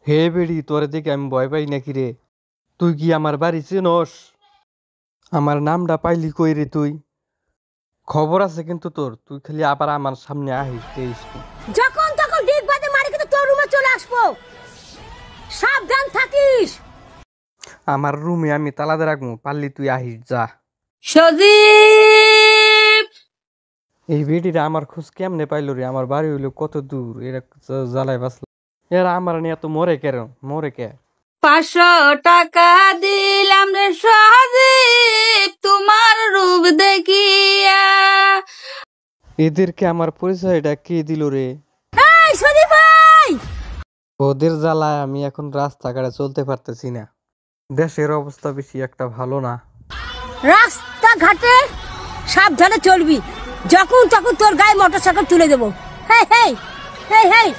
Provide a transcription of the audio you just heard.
হে বেড়ি, তোরে দেখে আমি ভয় পাই নাকি রে? তুই কি আমার বাড়ি চেনস? আমার নামটা পাইলি কই রে তুই? খবর আছে কিন্তু তোর, তুই খালি আবার আমার সামনে আহিস দেখিস তুই। যখন তখন ডিগ বাজে মারি কিন্তু তোর রুমে চলে আসবো, সাবধান থাকিস। আমার রুমে আমি তালাতে রাখবো, পারলি তুই আহিস যা। সজীব, এই বেডিটা আমার খোঁজ কেমনে পাইলো রে? আমার বাড়ি হইলো কত দূর, এরা জ্বালায় বাসল। এরা আমার নিয়ে এত মরে কেন? মরে কে? 500 টাকা দিলাম রে সজীব তোমার রূপ দেখিয়া। এদেরকে আমার পরিচয়টা কে দিল রে? এই সজীব ভাই, ওদের জ্বালায় আমি এখন রাস্তাঘাটে চলতে পারতেছি না। দেশের অবস্থা বেশি একটা ভালো না। রাস্তাঘাটে সাবধানে চলবি, যখন তখন তোর গায়ে মোটরসাইকেল তুলে দেবো। হেই হেই হেই হেই